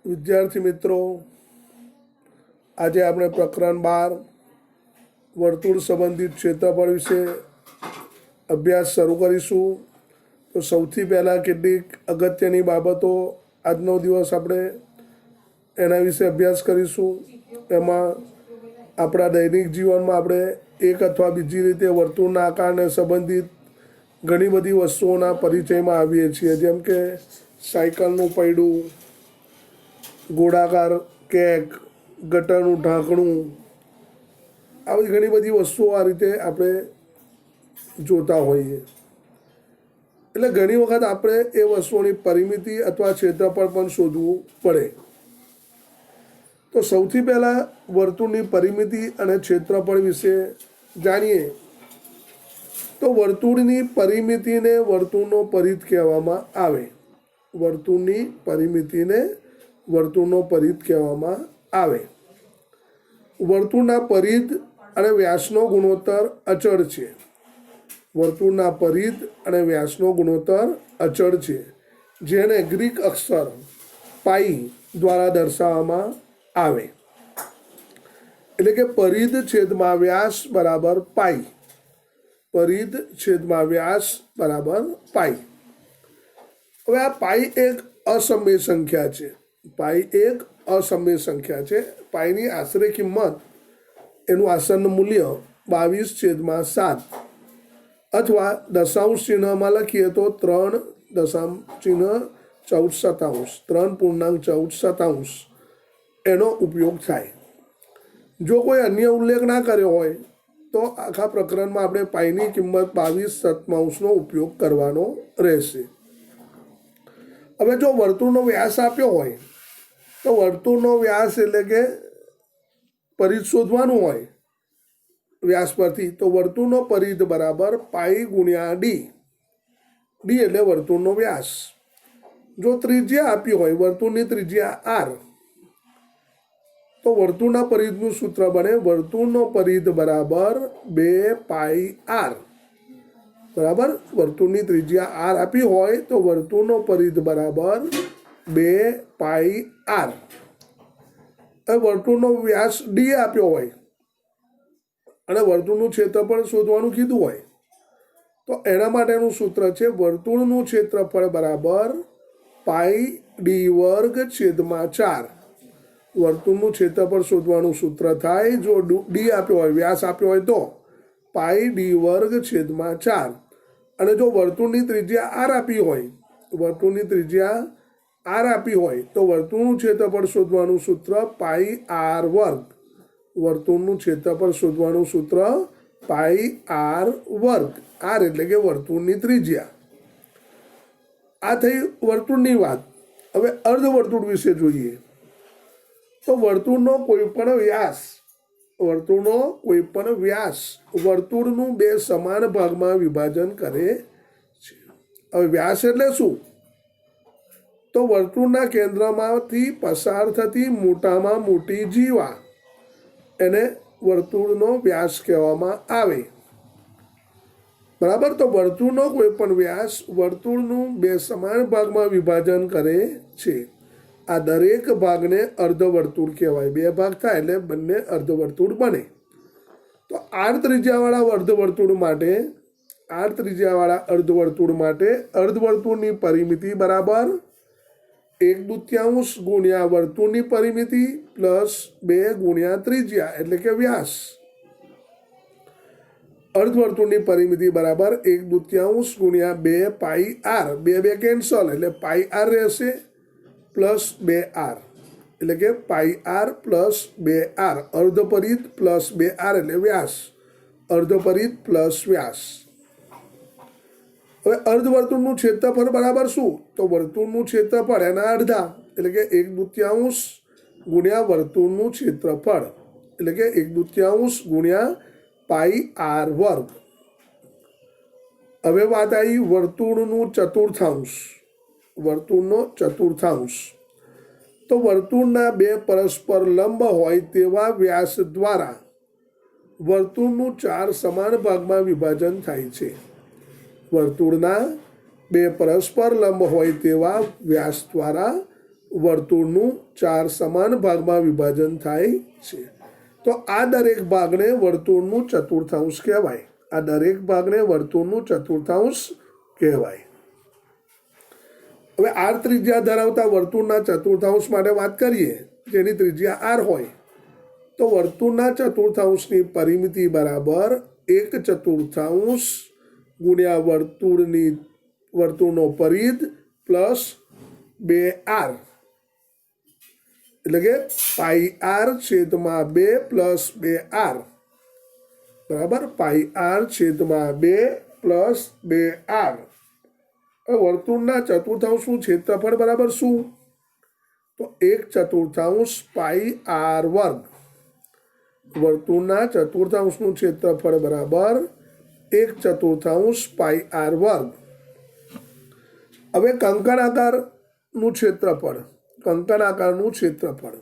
વિદ્યાર્થી મિત્રો, આજે આપણે પ્રકરણ 12 વર્તુળ સંબંધિત ક્ષેત્રફળ વિશે અભ્યાસ શરૂ કરીશું. તો સૌથી પહેલાં કેટલીક અગત્યની બાબતો આજનો દિવસ આપણે એના વિશે અભ્યાસ કરીશું. એમાં આપણા દૈનિક જીવનમાં આપણે એક અથવા બીજી રીતે વર્તુળના આકારને સંબંધિત ઘણી બધી વસ્તુઓના પરિચયમાં આવીએ છીએ, જેમ કે સાયકલનું પૈડું, ગોળાકાર કેક, ગટરનું ઢાંકણું, આવી ઘણી બધી વસ્તુઓ આ રીતે આપણે જોતા હોઈએ. એટલે ઘણી વખત આપણે એ વસ્તુઓની પરિમિતિ અથવા ક્ષેત્રફળ પણ શોધવું પડે. તો સૌથી પહેલાં વર્તુળની પરિમિતિ અને ક્ષેત્રફળ વિશે જાણીએ. તો વર્તુળની પરિમિતિને વર્તુળનો પરિઘ કહેવામાં આવે. વર્તુળની પરિમિતિને વર્તુળનો પરિઘ કહેવામાં આવે. વર્તુળના પરિઘ અને વ્યાસનો ગુણોત્તર અચળ છે. વર્તુળના પરિઘ અને વ્યાસનો ગુણોત્તર અચળ છે, જેને ગ્રીક અક્ષર પાઈ દ્વારા દર્શાવવામાં આવે. એટલે કે પરિઘ છેદમાં વ્યાસ બરાબર પાઈ. પરિઘ છેદમાં વ્યાસ બરાબર પાઈ. હવે આ પાઈ એક અસમય સંખ્યા છે. પાઈ એક અસમય સંખ્યા છે. પાઈની આશરે કિંમત, એનું આસન્ન મૂલ્ય 22/7 અથવા દશાંશ ચિહ્નમાં લખીએ તો 3.14 એનો ઉપયોગ થાય. જો કોઈ અન્ય ઉલ્લેખ ના કર્યો હોય તો આખા પ્રકરણમાં આપણે પાઈની કિંમત 22/7નો ઉપયોગ કરવાનો રહેશે. હવે જો વર્તુળનો વ્યાસ આપ્યો હોય તો વર્તુળનો વ્યાસ એટલે કે પરિઘ શોધવાનું હોય વ્યાસ પરથી, તો વર્તુળનો પરિઘ બરાબર પાઈ ગુણ્યા ડી. ડી એટલે વર્તુળનો વ્યાસ. જો ત્રિજ્યા આપી હોય, વર્તુળની ત્રિજ્યા આર, તો વર્તુળના પરિઘનું સૂત્ર બને વર્તુળનો પરિઘ બરાબર 2πr. બરાબર, વર્તુળની ત્રિજ્યા આર આપી હોય તો વર્તુળનો પરિઘ બરાબર 2πr. હવે વર્તુળનો વ્યાસ ડી આપ્યો હોય અને વર્તુળનું ક્ષેત્રફળ શોધવાનું કીધું હોય તો એના માટેનું સૂત્ર છે વર્તુળનું ક્ષેત્રફળ બરાબર પાઈ ડી વર્ગ છેદમાં 4. વર્તુળનું ક્ષેત્રફળ શોધવાનું સૂત્ર થાય, જો ડી આપ્યો હોય, વ્યાસ આપ્યો હોય તો પાઈ ડી વર્ગ છેદમાં 4. અને જો વર્તુળની ત્રિજ્યા આર આપી હોય, વર્તુળની ત્રિજ્યા આર આપી હોય તો વર્તુળનું ક્ષેત્રફળ શોધવાનું સૂત્ર પાઈ આર વર્ગ. વર્તુળનું ક્ષેત્રફળ શોધવાનું સૂત્ર પાઈ આર વર્ગ. આર એટલે કે વર્તુળની ત્રિજ્યા. આ થઈ વર્તુળની વાત. હવે અર્ધવર્તુળ વિશે જોઈએ. તો વર્તુળનો કોઈપણ વ્યાસ વર્તુળનું 2 સમાન ભાગમાં વિભાજન કરે છે. હવે વ્યાસ એટલે શું? તો વર્તુળના કેન્દ્રમાંથી પસાર થતી મોટામાં મોટી જીવા, એને વર્તુળનો વ્યાસ કહેવામાં આવે. બરાબર, તો વર્તુળનો કોઈ પણ વ્યાસ વર્તુળનું 2 સમાન ભાગમાં વિભાજન કરે છે. આ દરેક ભાગને અર્ધવર્તુળ કહેવાય. 2 ભાગ થાય એટલે બંને અર્ધવર્તુળ બને. તો આર ત્રિજ્યાવાળા અર્ધવર્તુળ માટે અર્ધવર્તુળની પરિમિતિ બરાબર 1/2 ગુણ્યા વર્તુળની પરિમિતિ પ્લસ 2 ગુણ્યા ત્રિજ્યા એટલે કે વ્યાસ. અર્ધવર્તુળની પરિમિતિ બરાબર 1/2 ગુણ્યા 2πr. 2 કેન્સલ એટલે પાઈ આર રહેશે પ્લસ 2r એટલે કે પાઈ આર પ્લસ 2r. અર્ધપરિઘ પ્લસ 2r એટલે વ્યાસ. અર્ધપરિઘ પ્લસ વ્યાસ. હવે અર્ધવર્તુળનું ક્ષેત્રફળ બરાબર શું? તો વર્તુળનું ક્ષેત્રફળ એના અડધા એટલે કે 1/2 ગુણ્યા વર્તુળનું ક્ષેત્રફળ એટલે કે 1/2 ગુણ્યા પાઈ આર વર્ગ. હવે વાત આવી વર્તુળનું ચતુર્થાંશ. વર્તુળનો ચતુર્થાંશ. તો વર્તુળના 2 પરસ્પર લંબ હોય તેવા વ્યાસ દ્વારા વર્તુળનું 4 સમાન ભાગમાં વિભાજન થાય છે. વર્તુળના 2 પરસ્પર લંબ હોય તેવા વ્યાસ દ્વારા વર્તુળનું 4 સમાન ભાગમાં વિભાજન થાય છે. તો આ દરેક ભાગને વર્તુળનું ચતુર્થાંશ કહેવાય. આ દરેક ભાગને વર્તુળનું ચતુર્થાંશ કહેવાય. હવે આર ત્રિજ્યા ધરાવતા વર્તુળના ચતુર્થાંશ માટે વાત કરીએ, જેની ત્રિજ્યા આર હોય, તો વર્તુળના ચતુર્થાંશની પરિમિતિ બરાબર 1/4 ગુણ્યા વર્તુળનો પરિધ પ્લસ 2r, એટલે કે πr/2 પ્લસ 2r બરાબર πr/2 પ્લસ 2r. વર્તુળના ચતુર્થાંશનું ક્ષેત્રફળ બરાબર શું? તો 1/4 πr². વર્તુળના ચતુર્થાંશનું ક્ષેત્રફળ બરાબર 1/4 πr². હવે કંકણાકારનું ક્ષેત્રફળ.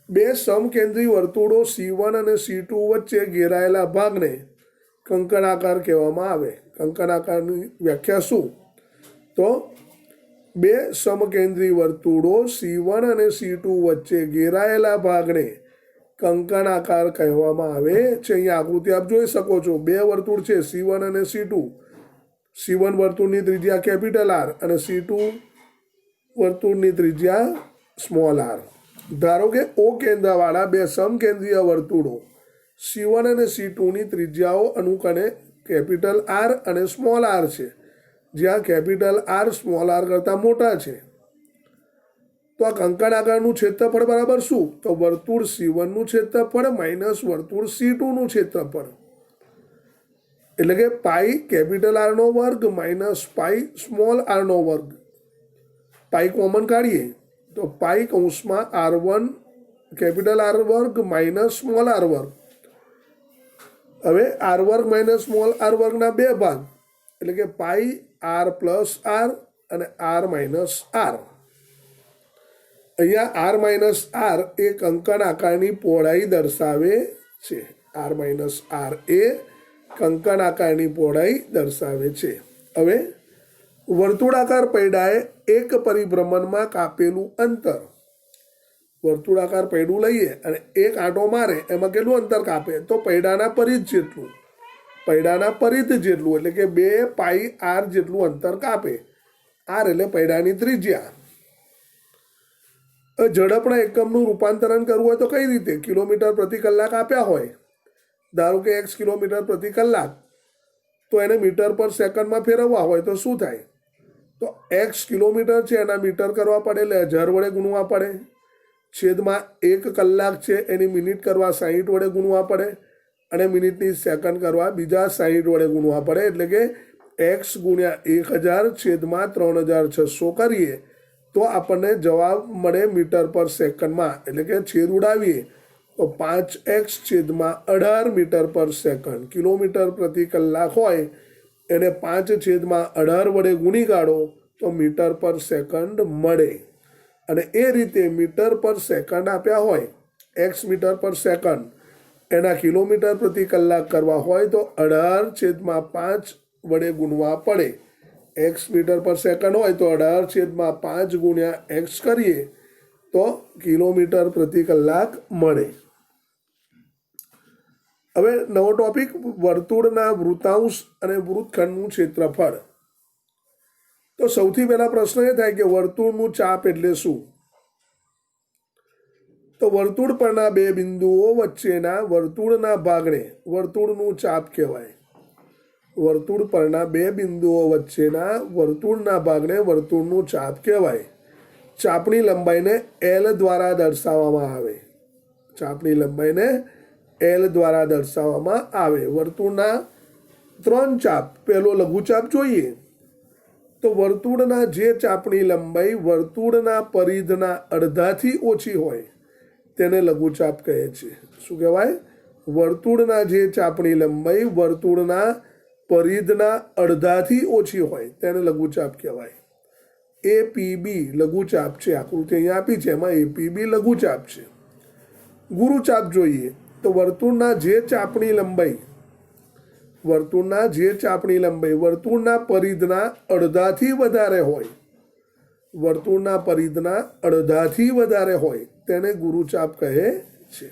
બે સમકેન્દ્રી વર્તુળો C1 અને C2 વચ્ચે ઘેરાયેલા ભાગને કંકણાકાર કહેવામાં આવે. કંકણાકારની વ્યાખ્યા શું? તો બે સમકેન્દ્રી વર્તુળો C1 અને C2 વચ્ચે ઘેરાયેલા ભાગને કંકણાકાર કહેવામાં આવે છે. અહીંયા આકૃતિ આપ જોઈ શકો છો. બે વર્તુળ છે C1 અને C2. C1 વર્તુળની ત્રિજ્યા કેપિટલ R અને C2 વર્તુળની ત્રિજ્યા સ્મોલ r. ધારો કે O કેન્દ્રવાળા બે સમકેન્દ્રીય વર્તુળો C1 અને C2ની ત્રિજ્યાઓ અનુક્રમે કેપિટલ R અને સ્મોલ r છે, જ્યાં કેપિટલ R સ્મોલ r કરતાં મોટા છે. તો આ કંકણાકારનું ક્ષેત્રફળ બરાબર શું? તો વર્તુળ C1નું ક્ષેત્રફળ માઇનસ વર્તુળ C2નું ક્ષેત્રફળ, એટલે કે pi capital R² minus pi small r². Pi common કાઢીએ તો પાઈ કૌંસમાં R1 capital R² minus small r². હવે r² માઇનસ સ્મોલ r² બે ભાગ, એટલે કે પાઈ r પ્લસ r અને r માઇનસ r. અહીંયા r માઇનસ r એ કંકણાકારની પહોળાઈ દર્શાવે છે. r માઇનસ r એ કંકણાકારની પહોળાઈ દર્શાવે છે. હવે વર્તુળાકાર પૈડાએ એક પરિભ્રમણમાં કાપેલું અંતર. વર્તુળાકાર પૈડું લઈએ અને એક આંટો મારે, એમાં કેટલું અંતર કાપે? તો પૈડાના પરિધ જેટલું. પૈડાના પરિધ જેટલું, એટલે કે 2 પાઈ r જેટલું અંતર કાપે. r એટલે પૈડાની ત્રિજ્યા. ઝડપના એકમનું રૂપાંતરણ કરવું હોય તો કઈ રીતે? કિલોમીટર પ્રતિ કલાક આપ્યા હોય, ધારો કે x કિલોમીટર પ્રતિ કલાક, તો એને મીટર પર સેકન્ડમાં ફેરવવા હોય તો શું થાય? તો x કિલોમીટર છે એના મીટર કરવા પડે, એટલે 1000 વડે ગુણવા પડે. છેદમાં 1 કલાક છે એની મિનિટ કરવા 60 વડે ગુણવા પડે, અને મિનિટની સેકન્ડ કરવા બીજા 60 વડે ગુણવા પડે. એટલે કે x ગુણ્યા 1000 છેદમાં 3600 કરીએ તો આપણને જવાબ મળે મીટર પર સેકન્ડમાં. એટલે કે છેદ ઉડાવીએ તો 5x છેદમાં 18 મીટર પર સેકન્ડ. કિલોમીટર પ્રતિ કલાક હોય એને 5 છેદમાં 18 વડે ગુણી કાઢો તો મીટર પર સેકન્ડ મળે. અને એ રીતે મીટર પર સેકન્ડ આપ્યા હોય, x મીટર પર સેકન્ડ, એના કિલોમીટર પ્રતિ કલાક કરવા હોય તો 18 છેદમાં 5 વડે ગુણવા પડે. x મીટર પર સેકન્ડ હોય તો 18 છેદમાં 5 ગુણ્યા x કરીએ તો કિલોમીટર પ્રતિ કલાક મળે. હવે નવો ટોપિક, વર્તુળના વૃતાંશ અને વૃત્તખંડનું ક્ષેત્રફળ. તો સૌથી પહેલા પ્રશ્ન એ થાય કે વર્તુળનું ચાપ એટલે શું? તો વર્તુળ પરના બે બિંદુઓ વચ્ચેના વર્તુળના ભાગને વર્તુળનું ચાપ કહેવાય. વર્તુળ પરના બે બિંદુઓ વચ્ચેના વર્તુળના ભાગને વર્તુળનું ચાપ કહેવાય. ચાપની લંબાઈને L દ્વારા દર્શાવવામાં આવે. ચાપની લંબાઈને L દ્વારા દર્શાવવામાં આવે. વર્તુળના 3 ચાપ. પહેલો લઘુચાપ જોઈએ તો વર્તુળના જે ચાપની લંબાઈ વર્તુળના પરિધના અડધાથી ઓછી હોય તેને લઘુચાપ કહે છે. શું કહેવાય? વર્તુળના જે ચાપની લંબાઈ વર્તુળના પરિધના અડધાથી ઓછી હોય તેને લઘુચાપ કહેવાય. APB લઘુચાપ છે. આકૃતિ અહીંયા આપી છે, એમાં APB લઘુચાપ છે. ગુરુચાપ જોઈએ તો વર્તુળના જે ચાપની લંબાઈ વર્તુળના પરિધના અડધાથી વધારે હોય વર્તુળના પરિધના અડધાથી વધારે હોય તેને ગુરુચાપ કહે છે.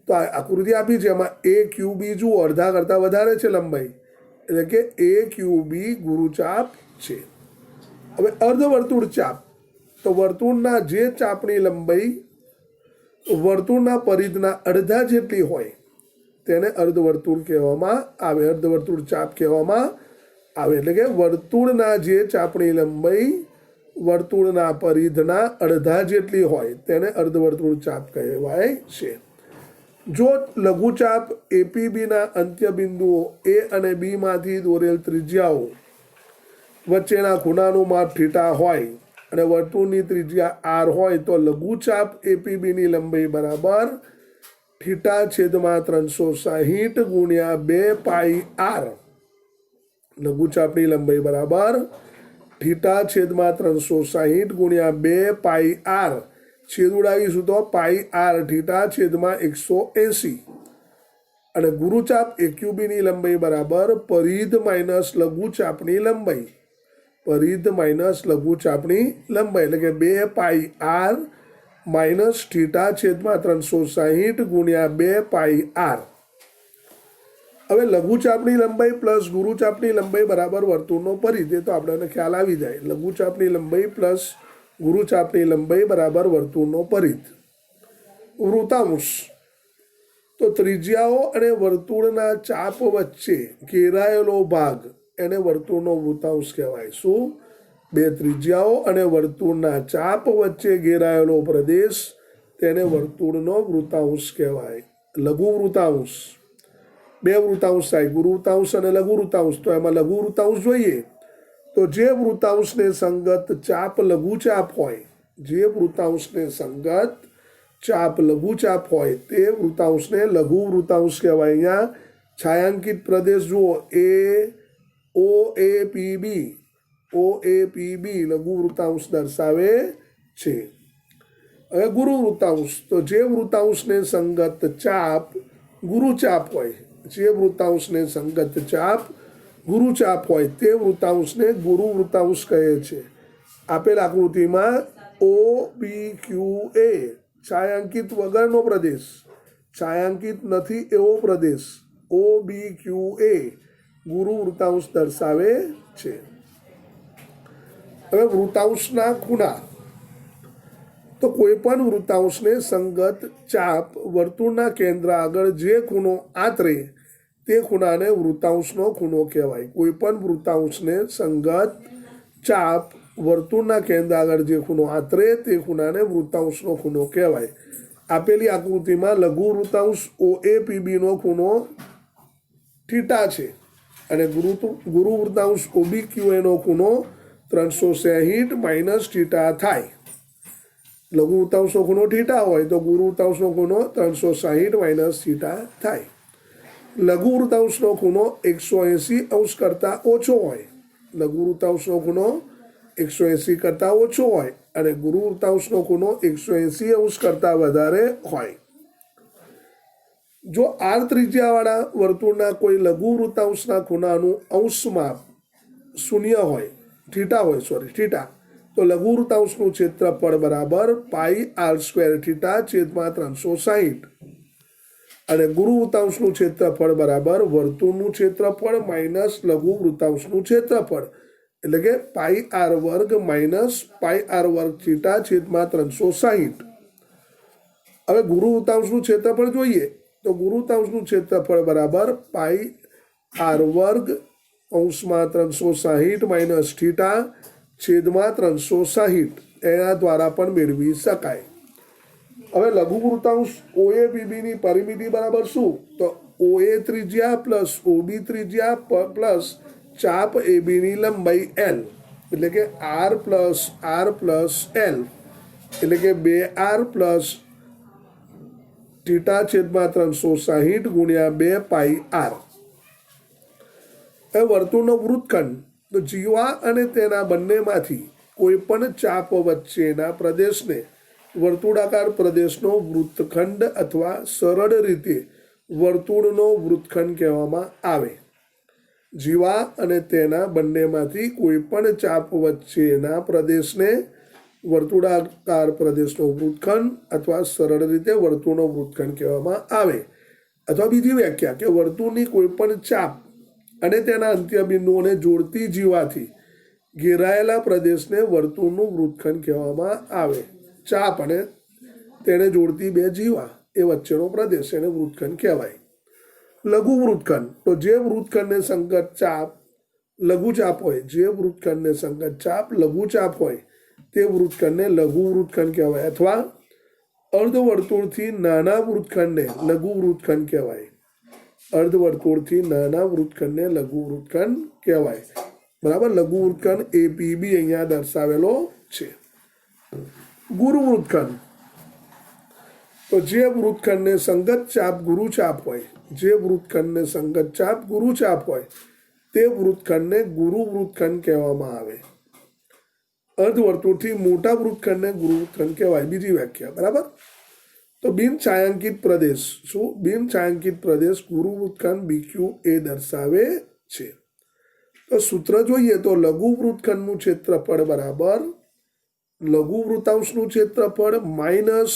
તો આ આકૃતિ આપી છે, એમાં એ ક્યુ બી જુઓ અડધા કરતાં વધારે છે લંબાઈ, એટલે કે એ ક્યુ બી ગુરુચાપ છે. હવે અર્ધવર્તુળ ચાપ, તો વર્તુળના જે ચાપની લંબાઈ વર્તુળના પરિધના અડધા જેટલી હોય તેને અર્ધવર્તુળ કહેવામાં આવે, અર્ધવર્તુળ ચાપ કહેવામાં આવે. એટલે કે વર્તુળના જે ચાપની લંબાઈ વર્તુળના પરિધના અડધા જેટલી હોય તેને અર્ધવર્તુળ ચાપ કહેવાય છે. જો લઘુચાપ એપીબીના અંત્ય બિંદુઓ એ અને બીમાંથી દોરેલ ત્રિજ્યાઓ વચ્ચેના ખૂણાનું માપ થીટા હોય અને વર્તુળની ત્રિજ્યા આર હોય તો લઘુચાપ એપીબીની લંબાઈ બરાબર થીટા છેદમાં 360 ગુણ્યા 2 પાઈ આર. લઘુચાપની લંબાઈ બરાબર થીટા છેદમાં 360 ગુણ્યા 2 પાઈ આર. છેદ ઉડાવીશું તો પાઈ આર થીટા છેદમાં 180. અને ગુરુચાપ એક્યુબીની લંબાઈ બરાબર પરિધ માઇનસ લઘુચાપની લંબાઈ, પરિધ માઇનસ લઘુચાપની લંબાઈ, એટલે કે 2 પાઈ આર માઇનસ થીટા છેદમાં 360 ગુણ્યા 2 પાઈ આર. હવે લઘુચાપની લંબાઈ પ્લસ ગુરુચાપની લંબાઈ બરાબર વર્તુળનો પરિધ, એ તો આપણને ખ્યાલ આવી જાય. લઘુચાપની લંબાઈ પ્લસ ગુરુચાપની લંબાઈ બરાબર વર્તુળનો પરિધ. વૃતાંશ, તો ત્રિજ્યાઓ અને વર્તુળના ચાપ વચ્ચે ઘેરાયેલો ભાગ એને વર્તુળનો વૃતાંશ કહેવાય. શું? બે ત્રિજ્યાઓ અને વર્તુળના ચાપ વચ્ચે ઘેરાયેલો પ્રદેશ તેને વર્તુળનો વૃતાંશ કહેવાય. લઘુ વૃતાંશ, બે વૃતાંશ થાય, ગુરુ વૃતાંશ અને લઘુ વૃતાંશ. તો એમાં લઘુ વૃતાંશ જોઈએ તો જે વૃતાંશને સંગત ચાપ લઘુચાપ હોય, જે વૃતાંશને સંગત ચાપ લઘુચાપ હોય તે વૃતાંશને લઘુ વૃતાંશ કહેવાય. અહીંયા છાયાંકિત પ્રદેશ જુઓ, એ ઓ એ પી બી, ઓ એ પી બી લઘુ વૃતાંશ દર્શાવે છે. હવે ગુરુ વૃતાંશ, તો જે વૃતાંશને સંગત ચાપ ગુરુચાપ હોય, જે વૃતાંશને સંગત ચાપ ગુરુચાપ હોય તે વૃતાંશને ગુરુ વૃતાંશ કહે છે. આપેલ આકૃતિમાં ઓ બી ક્યુ એ છાયાંકિત વગરનો પ્રદેશ, છાયાંકિત નથી એવો પ્રદેશ ઓ બી ક્યુ એ ગુરુ વૃતાંશ દર્શાવે છે. હવે વૃતાંશના ખૂણા, તો કોઈ પણ વૃતાંશને સંગત ચાપ વર્તુળના કેન્દ્ર આગળ જે ખૂણો આંતરે તે ખૂણાને વૃતાંશનો ખૂણો કહેવાય. કોઈ પણ વૃતાંશને સંગત ચાપ વર્તુળના કેન્દ્ર આગળ જે ખૂણો આંતરે તે ખૂણાને વૃતાંશનો ખૂણો કહેવાય. આપેલી આકૃતિમાં લઘુ વૃતાંશ ઓ એ પી બીનો ખૂણો થીટા છે અને ગુરુ વૃતાંશ ઓબી ક્યુ એનો ખૂણો 360 માઇનસ થીટા થાય. લઘુ વૃતાંશનો ખૂણો થીટા હોય તો ગુરુ વૃતાંશનો ખૂણો 360 માઇનસ થીટા થાય. લઘુ વૃતાંશનો ખૂણો 180 અંશ કરતાં ઓછો હોય, લઘુ વૃતાંશનો ખૂણો 180 કરતાં ઓછો હોય અને ગુરુ વૃતાંશનો ખૂણો 180 અંશ કરતાં વધારે હોય. જો આર ત્રિજ્યાવાળા વર્તુળના કોઈ લઘુ વૃતાંશના ખૂણાનું અંશ માપ શૂન્ય હોય, થીટા હોય, થીટા, તો લઘુ વૃતાંશનું ક્ષેત્રફળ બરાબર પાઈ આર સ્ક્વેર થીટા છેદમાં 360 અને ગુરુ વૃતાંશનું ક્ષેત્રફળ બરાબર વર્તુળનું ક્ષેત્રફળ માઇનસ લઘુ વૃતાંશનું ક્ષેત્રફળ, એટલે કે પાઈ આર વર્ગ માઇનસ પાઈ આર વર્ગ થીટા છેદમાં 360. હવે ગુરુ વૃતાંશનું ક્ષેત્રફળ જોઈએ તો ગુરુ વૃતાંશનું ક્ષેત્રફળ બરાબર પાઈ આર વર્ગ અંશમાં 360 માઇનસ થીટા છેદમાં 360 એના દ્વારા પણ મેળવી શકાય. હવે લઘુ વૃતાંશ ઓ એ બીબીની પરિમિતિ બરાબર શું? તો ઓ એ ત્રિજ્યા પ્લસ ઓબી ત્રિજ્યા પ્લસ ચાપ એબીની લંબાઈ એલ, એટલે કે આર પ્લસ એલ, એટલે કે 2r પ્લસ થીટા છેદમાં 360 ગુણ્યા 2 પાઈ આર. હવે વર્તુળનો વૃત્તખંડ, તો જીવા અને તેના બંનેમાંથી કોઈ પણ ચાપ વચ્ચેના પ્રદેશને વર્તુળાકાર પ્રદેશનો વૃત્તખંડ અથવા સરળ રીતે વર્તુળનો વૃત્તખંડ કહેવામાં આવે. જીવા અને તેના બંનેમાંથી કોઈ પણ ચાપ વચ્ચેના પ્રદેશને વર્તુળાકાર પ્રદેશનો વૃત્તખંડ અથવા સરળ રીતે વર્તુળનો વૃત્તખંડ કહેવામાં આવે. અથવા બીજી વ્યાખ્યા કે વર્તુળની કોઈપણ ચાપ અને તેના અંત્યબિંદુઓને જોડતી જીવાથી ઘેરાયેલા પ્રદેશને વર્તુળનું વૃત્તખંડ કહેવામાં આવે. ચાપ અને તેને જોડતી બે જીવા એ વચ્ચેનો પ્રદેશ એને વૃત્તખંડ કહેવાય. લઘુ વૃત્તખંડ, તો જે વૃત્તખંડને સંગત ચાપ લઘુચાપ હોય, જે વૃત્તખંડને સંગત ચાપ લઘુચાપ હોય તે વૃત્તખંડને લઘુ વૃત્તખંડ કહેવાય. અથવા અર્ધવર્તુળથી નાના વૃત્તખંડને લઘુ વૃત્તખંડ કહેવાય. અર્ધવર્તુળથી નાના વૃત્તખંડને લઘુ વૃત્તખંડ કહેવાય. બરાબર. લઘુ વૃત્તખંડ APB અહીંયા દર્શાવેલો છે. ગુરુ વૃત્તખંડ, તો જે વૃત્તખંડને સંગત ચાપ ગુરુચાપ હોય, જે વૃત્તખંડને સંગત ચાપ ગુરુચાપ હોય તે વૃત્તખંડને ગુરુ વૃત્તખંડ કહેવામાં આવે. અર્ધવર્તુળથી મોટા વૃત્તખંડને ગુરુ વૃત્તખંડ કહેવાય. બીજી વ્યાખ્યા. બરાબર. તો બિન છાંયાંકિત પ્રદેશ, શું? બિન છાંયાંકિત પ્રદેશ ગુરુ વૃત્તખંડ BQ એ દર્શાવે છે. તો સૂત્ર જોઈએ તો લઘુ વૃત્તખંડનું ક્ષેત્રફળ બરાબર લઘુ વૃત્તાંશનું ક્ષેત્રફળ માઇનસ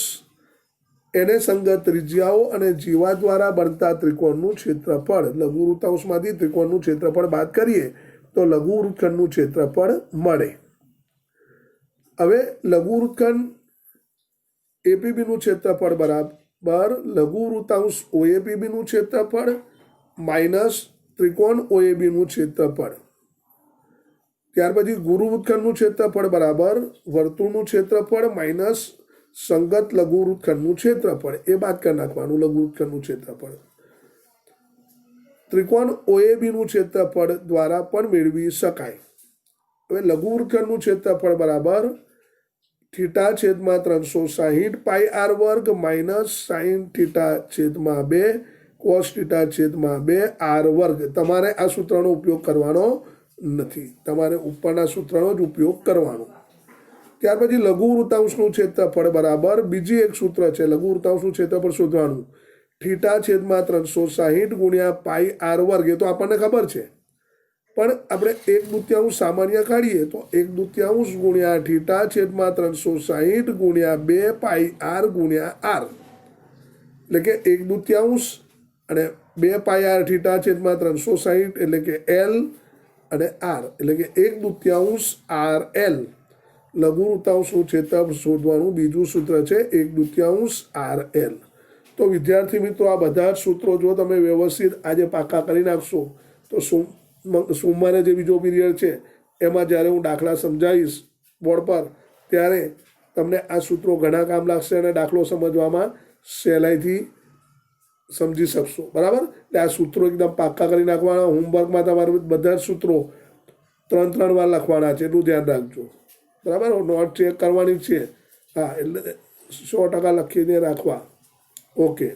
એને સંગત ત્રિજ્યાઓ અને જીવા દ્વારા બનતા ત્રિકોણનું ક્ષેત્રફળ. લઘુ વૃત્તાંશમાંથી ત્રિકોણનું ક્ષેત્રફળ બાદ કરીએ તો લઘુ વૃત્તખંડનું ક્ષેત્રફળ મળે. હવે લઘુ વૃત્તખંડ APBનું ક્ષેત્રફળ બરાબર લઘુ વૃત્તાંશ OAPBનું ક્ષેત્રફળ માઇનસ ત્રિકોણ OABનું ક્ષેત્રફળ. ત્યાર પછી ગુરુ વૃત્તખંડનું ક્ષેત્રફળ બરાબર વર્તુળનું ક્ષેત્રફળ માઇનસ સંગત લઘુ વૃત્તખંડનું ક્ષેત્રફળ. એ બાદ કરી નાખવાનું લઘુ વૃત્તખંડનું ક્ષેત્રફળ. ત્રિકોણ OABનું ક્ષેત્રફળ દ્વારા પણ મેળવી શકાય. હવે લઘુ વૃત્તખંડનું ક્ષેત્રફળ બરાબર θ/360 πr વર્ગ માઇનસ sin θ/2 cos θ/2 r વર્ગ. તમારે આ સૂત્રનો ઉપયોગ કરવાનો નથી, તમારે ઉપરના સૂત્રનો જ ઉપયોગ કરવાનો. ત્યાર પછી લઘુ વૃત્તાંશનું ક્ષેત્રફળ બરાબર બીજી એક સૂત્ર છે. લઘુ વૃત્તાંશનું ક્ષેત્રફળ શોધવાનું θ/360 ગુણ્યા πr વર્ગ. એ તો આપણને ખબર છે, પણ આપણે 1/2 સામાન્ય કાઢીએ તો 1/2 ગુણ્યા θ/360 ગુણ્યા 2 πr ગુણ્યા r, એટલે કે 1/2 અને 2 πr θ/360 એટલે કે L અને R એટલે કે 1/2 RL. લઘુ વૃત્તાંશનું ક્ષેત્રફળ શોધવાનું બીજું સૂત્ર છે 1/2 RL. તો વિદ્યાર્થી મિત્રો, આ બધા જ સૂત્રો જો તમે વ્યવસ્થિત આજે પાકા કરી નાખશો તો સોમવારે જે બીજો પીરિયડ છે એમાં જ્યારે હું દાખલા સમજાવીશ બોર્ડ પર ત્યારે તમને આ સૂત્રો ઘણા કામ લાગશે અને દાખલો સમજવામાં સહેલાઈથી સમજી શકશો. બરાબર. એટલે આ સૂત્રો એકદમ પાકા કરી નાખવાના. હોમવર્કમાં તમારે બધા જ સૂત્રો 3 વાર લખવાના છે, એટલું ધ્યાન રાખજો. બરાબર. નોટ ચેક કરવાની છે. હા, એટલે 100% લખીને રાખવા. ઓકે.